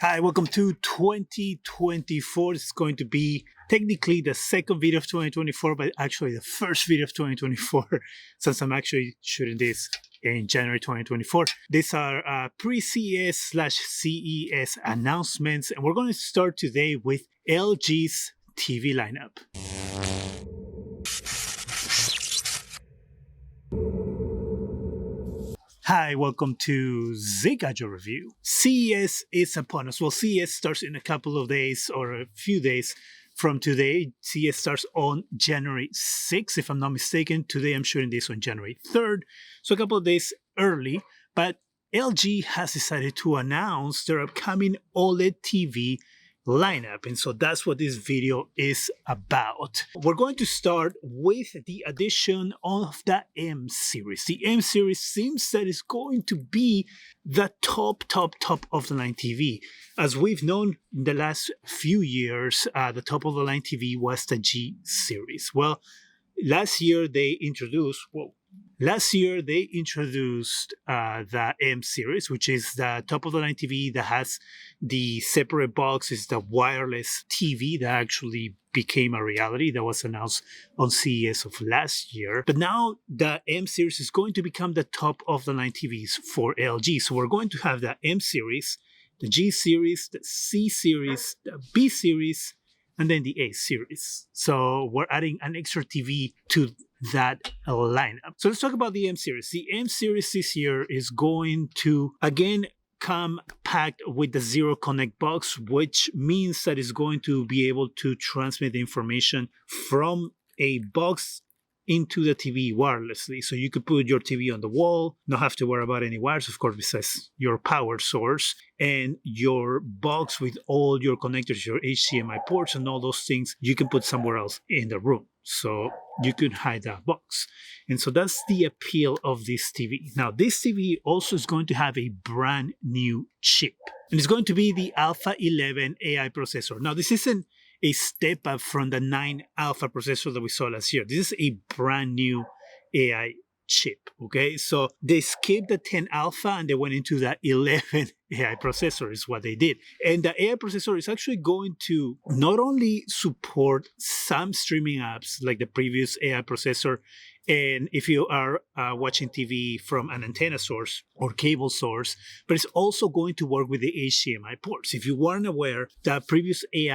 Hi, welcome to 2024. It's going to be technically the second video of 2024, but actually the first video of 2024, since I'm actually shooting this in January 2024. These are pre-CES / CES announcements, and we're going to start today with LG's TV lineup. Hi, welcome to Zgadgetreview. CES is upon us. Well, CES starts in a couple of days or a few days from today. CES starts on January 6th, if I'm not mistaken. Today I'm shooting this on January 3rd, so a couple of days early. But LG has decided to announce their upcoming OLED TV lineup, and so that's what this video is about. We're going to start with the addition of the M series. The M series seems that it's going to be the top of the line TV. As we've known in the last few years, the top of the line TV was the G series. Well, last year they introduced the M series, which is the top of the line TV that has the separate box. Is the wireless TV that actually became a reality that was announced on CES of last year. But now the M series is going to become the top of the line TVs for LG. So we're going to have the M series, the G series, the C series, the B series, and then the A series. So we're adding an extra TV to that lineup. So let's talk about the M series. The M series this year is going to again come packed with the Zero Connect box, which means that it's going to be able to transmit the information from a box into the TV wirelessly. So you could put your TV on the wall, not have to worry about any wires, of course, besides your power source, and your box with all your connectors, your HDMI ports and all those things, you can put somewhere else in the room. So you could hide that box. And so that's the appeal of this TV. Now, this TV also is going to have a brand new chip, and it's going to be the Alpha 11 AI processor. Now, this isn't a step up from the 9 Alpha processor that we saw last year. This is a brand new AI chip, okay? So they skipped the 10 Alpha and they went into the 11 AI processor is what they did. And the AI processor is actually going to not only support some streaming apps like the previous AI processor, and if you are watching TV from an antenna source or cable source, but it's also going to work with the HDMI ports. If you weren't aware, the previous the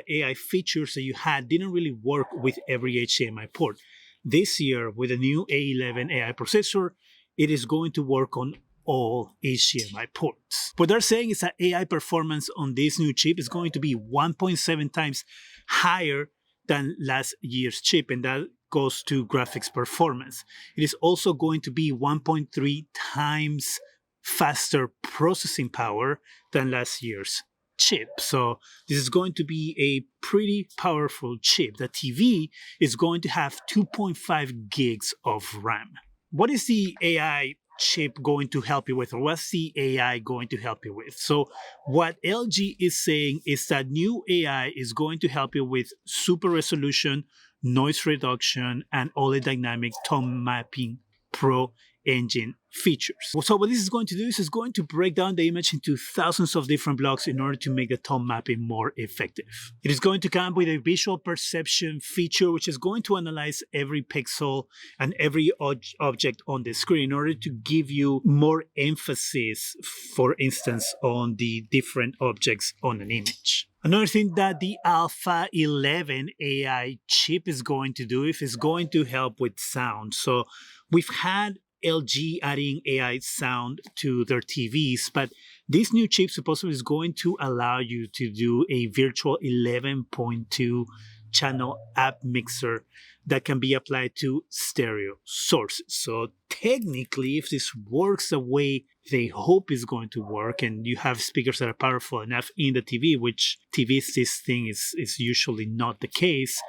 AI features that you had didn't really work with every HDMI port. This year, with the new A11 AI processor, it is going to work on all HDMI ports. What they're saying is that AI performance on this new chip is going to be 1.7 times higher than last year's chip, and that goes to graphics performance. It is also going to be 1.3 times faster processing power than last year's chip. So this is going to be a pretty powerful chip. The TV is going to have 2.5 gigs of RAM. What is the AI chip going to help you with, or what's the AI going to help you with? So what LG is saying is that new AI is going to help you with super resolution, noise reduction, and OLED dynamic tone mapping pro engine features. So what this is going to do is it's going to break down the image into thousands of different blocks in order to make the tone mapping more effective. It is going to come with a visual perception feature, which is going to analyze every pixel and every object on the screen in order to give you more emphasis, for instance, on the different objects on an image. Another thing that the Alpha 11 AI chip is going to do is going to help with sound. So we've had LG adding AI sound to their TVs, but this new chip supposedly is going to allow you to do a virtual 11.2 channel app mixer that can be applied to stereo sources. So technically, if this works the way they hope is going to work, and you have speakers that are powerful enough in the TV, which TVs this thing is usually not the case,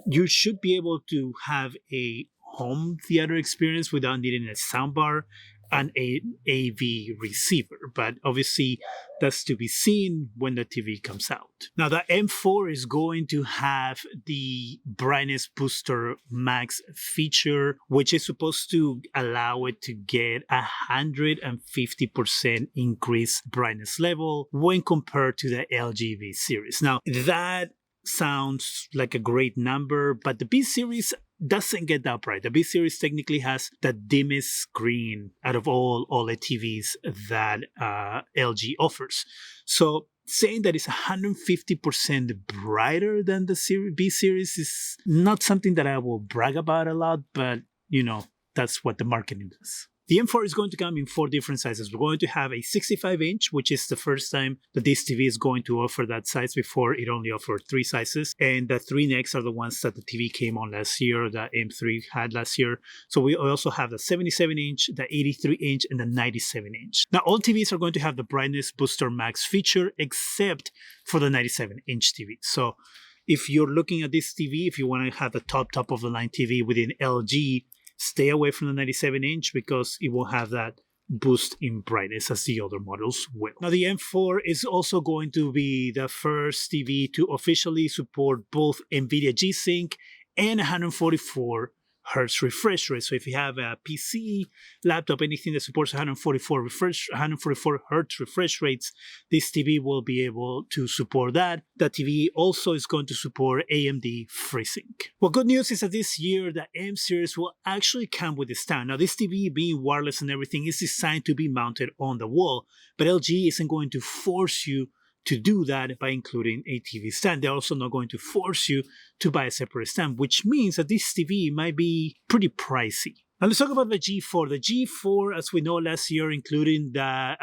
you should be able to have a home theater experience without needing a soundbar an AV receiver, but obviously that's to be seen when the TV comes out. Now the M4 is going to have the brightness booster max feature, which is supposed to allow it to get 150% increased brightness level when compared to the LG V series. Now that sounds like a great number, but the B series doesn't get that bright. The B series technically has the dimmest screen out of all OLED TVs that LG offers. So saying that it's 150% brighter than the B series is not something that I will brag about a lot, but that's what the marketing does. The M4 is going to come in 4 different sizes. We're going to have a 65-inch, which is the first time that this TV is going to offer that size. Before, it only offered 3 sizes. And the 3 next are the ones that the TV came on last year, the M3 had last year. So we also have the 77-inch, the 83-inch, and the 97-inch. Now, all TVs are going to have the brightness booster max feature, except for the 97-inch TV. So if you're looking at this TV, if you want to have the top of the line TV within LG, stay away from the 97-inch because it will have that boost in brightness as the other models will. Now the M4 is also going to be the first TV to officially support both NVIDIA G-Sync and 144 Hertz refresh rate. So if you have a PC, laptop, anything that supports 144 Hertz refresh rates, this TV will be able to support that. The TV also is going to support AMD FreeSync. Well, good news is that this year, the M series will actually come with a stand. Now, this TV being wireless and everything is designed to be mounted on the wall, but LG isn't going to force you to do that by including a TV stand. They're also not going to force you to buy a separate stand, which means that this TV might be pretty pricey. Now let's talk about the G4. The G4, as we know last year, including the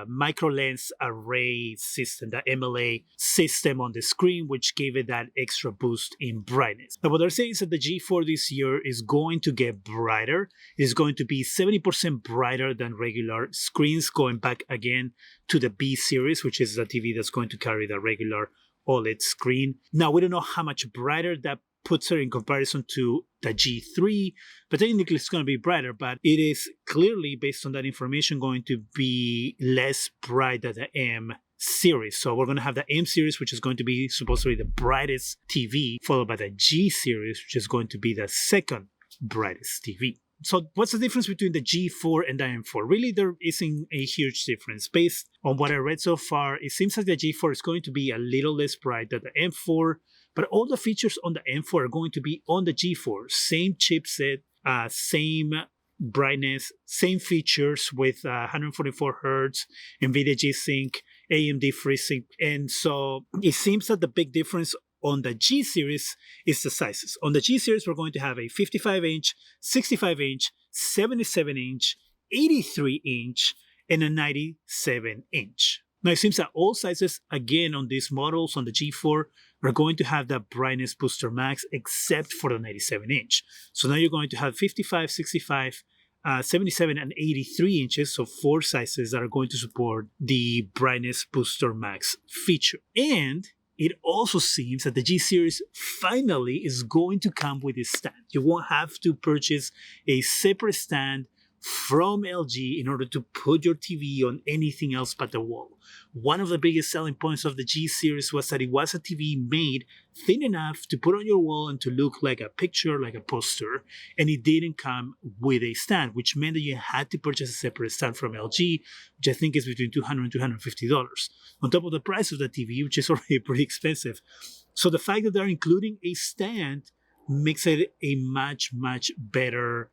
micro lens array system, the MLA system on the screen, which gave it that extra boost in brightness. Now what they're saying is that the G4 this year is going to get brighter. It's going to be 70% brighter than regular screens, going back again to the B series, which is the TV that's going to carry the regular OLED screen. Now we don't know how much brighter that puts her in comparison to the G3, but technically it's going to be brighter, but it is clearly, based on that information, going to be less bright than the M series. So we're going to have the M series, which is going to be supposedly the brightest TV, followed by the G series, which is going to be the second brightest TV. So what's the difference between the G4 and the M4? Really, there isn't a huge difference. Based on what I read so far, it seems like the G4 is going to be a little less bright than the M4, but all the features on the M4 are going to be on the G4. Same chipset, same brightness, same features with 144 Hertz, NVIDIA G-Sync, AMD FreeSync. And so it seems that the big difference on the G series is the sizes. On the G series, we're going to have a 55-inch, 65-inch, 77-inch, 83-inch, and a 97-inch. Now, it seems that all sizes, again, on these models, on the G4, are going to have the brightness booster max, except for the 97-inch. So now you're going to have 55, 65, 77, and 83 inches, so 4 sizes that are going to support the brightness booster max feature. And it also seems that the G series finally is going to come with a stand. You won't have to purchase a separate stand from LG in order to put your TV on anything else but the wall. One of the biggest selling points of the G series was that it was a TV made thin enough to put on your wall and to look like a picture, like a poster, and it didn't come with a stand, which meant that you had to purchase a separate stand from LG, which I think is between $200 and $250, on top of the price of the TV, which is already pretty expensive. So the fact that they're including a stand makes it a much, much better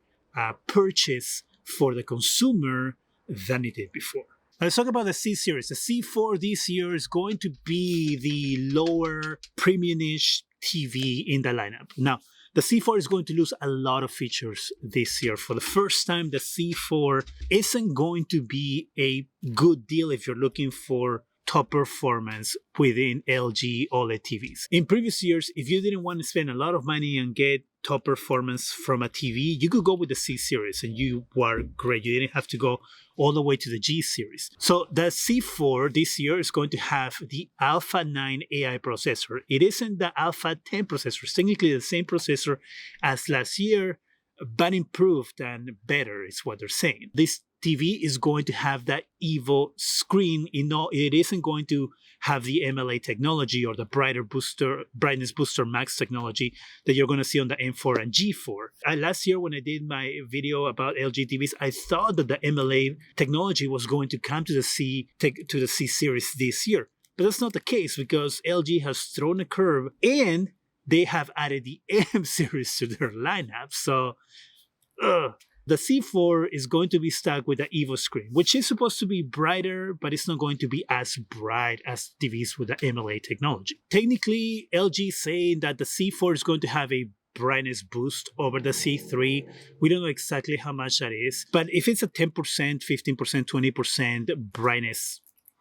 purchase for the consumer than it did before. Now let's talk about the C series. The C4 this year is going to be the lower premium-ish TV in the lineup. Now, the C4 is going to lose a lot of features this year. For the first time, the C4 isn't going to be a good deal if you're looking for top performance within LG OLED TVs. In previous years, if you didn't want to spend a lot of money and get top performance from a TV, you could go with the C series and you were great. You didn't have to go all the way to the G series. So the C4 this year is going to have the Alpha 9 AI processor. It isn't the Alpha 10 processor. It's technically the same processor as last year, but improved and better is what they're saying. This TV is going to have that Evo screen. It isn't going to have the MLA technology or the brightness booster max technology that you're going to see on the M4 and G4. Last year, when I did my video about LG TVs, I thought that the MLA technology was going to come to the C series this year. But that's not the case, because LG has thrown a curve and they have added the M series to their lineup. So, the C4 is going to be stuck with the Evo screen, which is supposed to be brighter, but it's not going to be as bright as TVs with the MLA technology. Technically, LG is saying that the C4 is going to have a brightness boost over the C3. We don't know exactly how much that is, but if it's a 10%, 15%, 20% brightness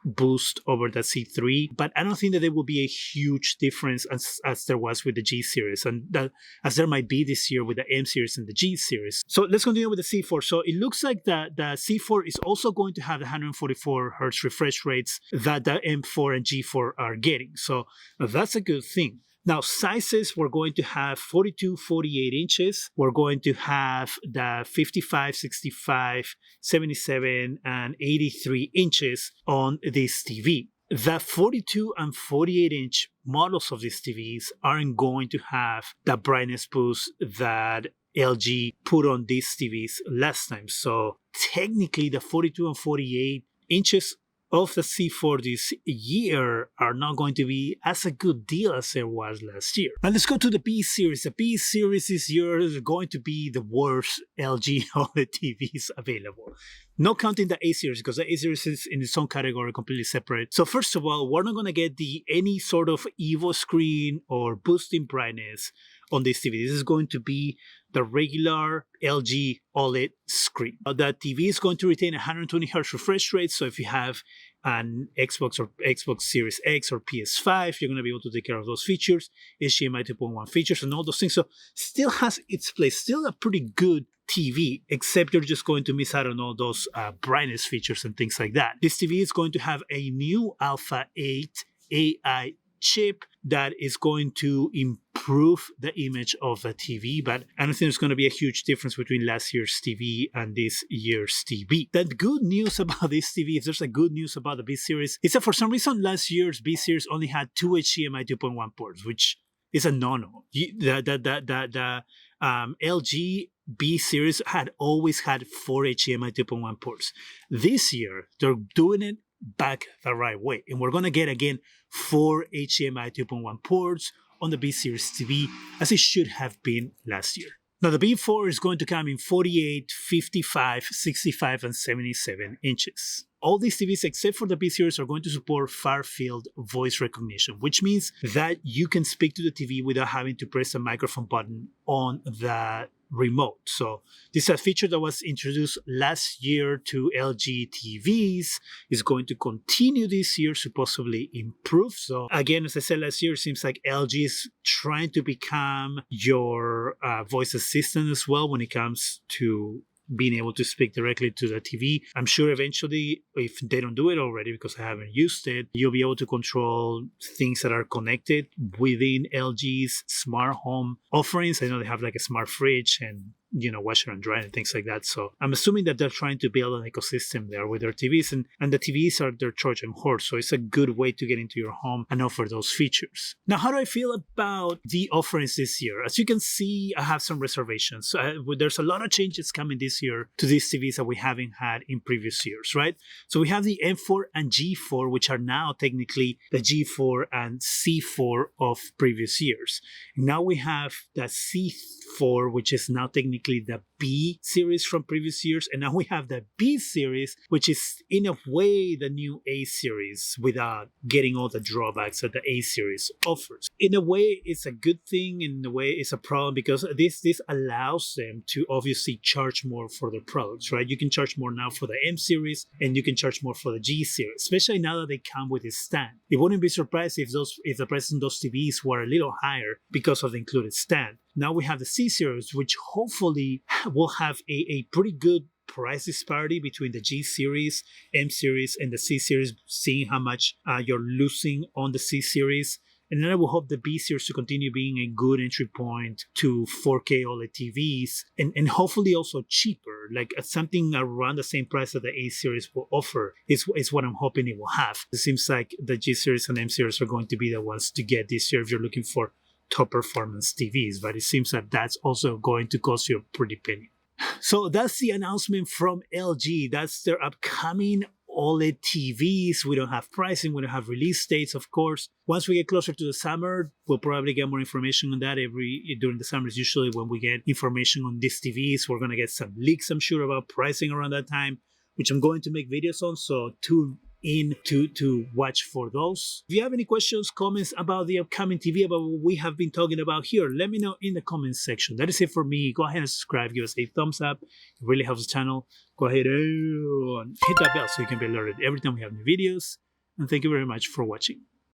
boost over the C3, but I don't think that there will be a huge difference as there was with the G series, and that as there might be this year with the M series and the G series. So let's continue with the C4. So it looks like the C4 is also going to have the 144 hertz refresh rates that the M4 and G4 are getting. So that's a good thing. Now, sizes, we're going to have 42, 48 inches. We're going to have the 55, 65, 77, and 83 inches on this TV. The 42 and 48 inch models of these TVs aren't going to have the brightness boost that LG put on these TVs last time. So technically, the 42 and 48 inches of the C4 this year are not going to be as a good deal as it was last year. Now let's go to the B series. The B series this year is going to be the worst LG OLED TVs available. Not counting the A series, because the A series is in its own category, completely separate. So first of all, we're not going to get any sort of Evo screen or boosting brightness on this TV. This is going to be the regular LG OLED screen. The TV is going to retain 120 Hz refresh rate. So if you have an Xbox or Xbox Series X or PS5, you're going to be able to take care of those features, HDMI 2.1 features and all those things. So still has its place, still a pretty good TV, except you're just going to miss out on all those brightness features and things like that. This TV is going to have a new Alpha 8 AI chip that is going to improve the image of the TV, but I don't think there's going to be a huge difference between last year's TV and this year's TV. The good news about this TV, if there's a good news about the B series, is that for some reason last year's B series only had 2 HDMI 2.1 ports, which is a no-no. The LG B series had always had 4 HDMI 2.1 ports. This year, they're doing it back the right way, and we're going to get again 4 HDMI 2.1 ports on the B series TV, as it should have been last year. Now the B4 is going to come in 48, 55, 65, and 77 inches. All these TVs except for the B series are going to support far-field voice recognition, which means that you can speak to the TV without having to press a microphone button on the remote. So this is a feature that was introduced last year to LG TVs, is going to continue this year, supposedly improve. So again, as I said last year, it seems like LG is trying to become your voice assistant as well when it comes to being able to speak directly to the TV. I'm sure eventually, if they don't do it already, because I haven't used it, you'll be able to control things that are connected within LG's smart home offerings. I know they have like a smart fridge and, washer and dryer and things like that. So I'm assuming that they're trying to build an ecosystem there with their TVs, and the TVs are their Trojan horse. So it's a good way to get into your home and offer those features. Now, how do I feel about the offerings this year? As you can see, I have some reservations. There's a lot of changes coming this year to these TVs that we haven't had in previous years, right? So we have the M4 and G4, which are now technically the G4 and C4 of previous years. Now we have the C4, which is now technically the B series from previous years, and now we have the B series, which is in a way the new A series without getting all the drawbacks that the A series offers. In a way, it's a good thing. In a way, it's a problem, because this allows them to obviously charge more for their products, right? You can charge more now for the M series, and you can charge more for the G series, especially now that they come with a stand. It wouldn't be surprised if the prices on those TVs were a little higher because of the included stand. Now we have the C series, which hopefully will have a pretty good price disparity between the G series, M series, and the C series, seeing how much you're losing on the C series And then I will hope the B series to continue being a good entry point to 4K OLED TVs, and hopefully also cheaper, like something around the same price that the A series will offer is what I'm hoping it will have. It seems like the G series and M series are going to be the ones to get this year if you're looking for top performance TVs, but it seems that that's also going to cost you a pretty penny. So that's the announcement from LG. That's their upcoming OLED TVs. We don't have pricing, we don't have release dates, of course. Once we get closer to the summer, we'll probably get more information on that. During the summer is usually when we get information on these TVs. We're gonna get some leaks, I'm sure, about pricing around that time, which I'm going to make videos on, so tune in to watch for those. If you have any questions, comments about the upcoming TV, about what we have been talking about here, let me know in the comments section. That is it for me. Go ahead and subscribe, give us a thumbs up. It really helps the channel. Go ahead and hit that bell so you can be alerted every time we have new videos. And thank you very much for watching.